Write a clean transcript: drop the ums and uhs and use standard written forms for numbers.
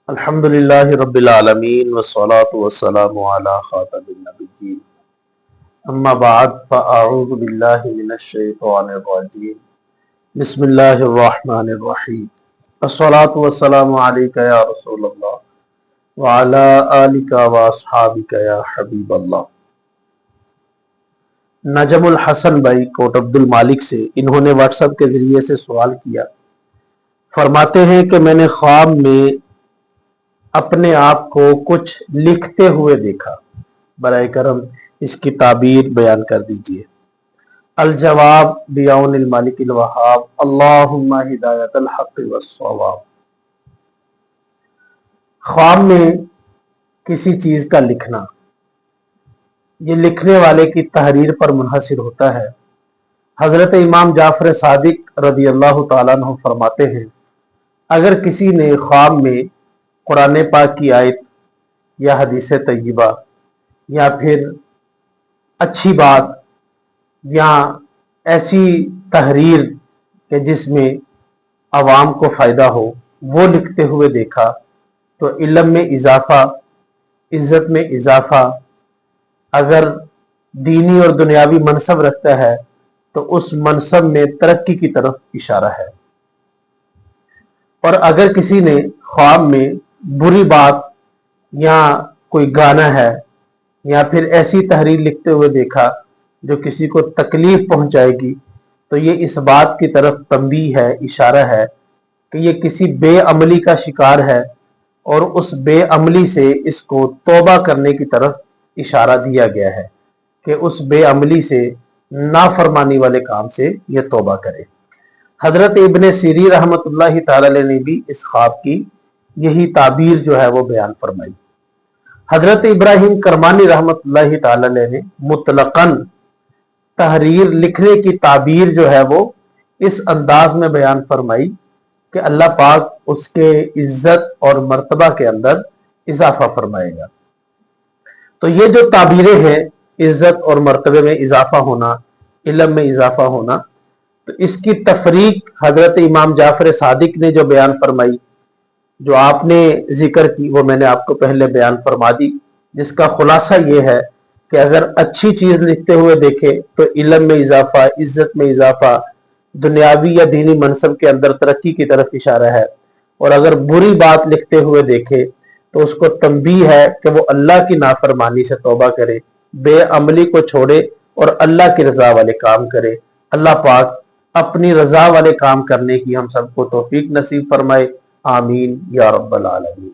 الحمدللہ رب العالمین والصلاة والسلام علی خاتم النبیین اما بعد فاعوذ باللہ من الشیطان الرجیم بسم اللہ الرحمن الرحیم الصلاة والسلام علیکہ یا رسول اللہ وعلی آلکہ واصحابکہ یا حبیب اللہ۔ نجم الحسن بھائی کوٹ عبد المالک سے انہوں نے واٹس ایپ کے ذریعے سے سوال کیا، فرماتے ہیں کہ میں نے خواب میں اپنے آپ کو کچھ لکھتے ہوئے دیکھا، برائے کرم اس کی تعبیر بیان کر دیجئے۔ الجواب بیان المالک الوہاب، اللہم ہدایت الحق والصواب۔ خواب میں کسی چیز کا لکھنا یہ لکھنے والے کی تحریر پر منحصر ہوتا ہے۔ حضرت امام جعفر صادق رضی اللہ تعالیٰ عنہ فرماتے ہیں، اگر کسی نے خواب میں قرآن پاک کی آیت یا حدیث طیبہ یا پھر اچھی بات یا ایسی تحریر کہ جس میں عوام کو فائدہ ہو وہ لکھتے ہوئے دیکھا تو علم میں اضافہ، عزت میں اضافہ، اگر دینی اور دنیاوی منصب رکھتا ہے تو اس منصب میں ترقی کی طرف اشارہ ہے۔ اور اگر کسی نے خواب میں بری بات یا کوئی گانا ہے یا پھر ایسی تحریر لکھتے ہوئے دیکھا جو کسی کو تکلیف پہنچائے گی تو یہ اس بات کی طرف تنبیہ ہے، اشارہ ہے کہ یہ کسی بے عملی کا شکار ہے اور اس بے عملی سے اس کو توبہ کرنے کی طرف اشارہ دیا گیا ہے کہ اس بے عملی سے، نافرمانی والے کام سے یہ توبہ کرے۔ حضرت ابن سیرین رحمۃ اللہ تعالی علیہ نے بھی اس خواب کی یہی تعبیر جو ہے وہ بیان فرمائی۔ حضرت ابراہیم کرمانی رحمۃ اللہ تعالی علیہ نے مطلقاً تحریر لکھنے کی تعبیر جو ہے وہ اس انداز میں بیان فرمائی کہ اللہ پاک اس کے عزت اور مرتبہ کے اندر اضافہ فرمائے گا۔ تو یہ جو تعبیریں ہیں، عزت اور مرتبے میں اضافہ ہونا، علم میں اضافہ ہونا، تو اس کی تفریق حضرت امام جعفر صادق نے جو بیان فرمائی، جو آپ نے ذکر کی، وہ میں نے آپ کو پہلے بیان فرما دی، جس کا خلاصہ یہ ہے کہ اگر اچھی چیز لکھتے ہوئے دیکھے تو علم میں اضافہ، عزت میں اضافہ، دنیاوی یا دینی منصب کے اندر ترقی کی طرف اشارہ ہے، اور اگر بری بات لکھتے ہوئے دیکھے تو اس کو تنبیہ ہے کہ وہ اللہ کی نافرمانی سے توبہ کرے، بے عملی کو چھوڑے اور اللہ کی رضا والے کام کرے۔ اللہ پاک اپنی رضا والے کام کرنے کی ہم سب کو توفیق نصیب فرمائے، آمین یا رب العالمین۔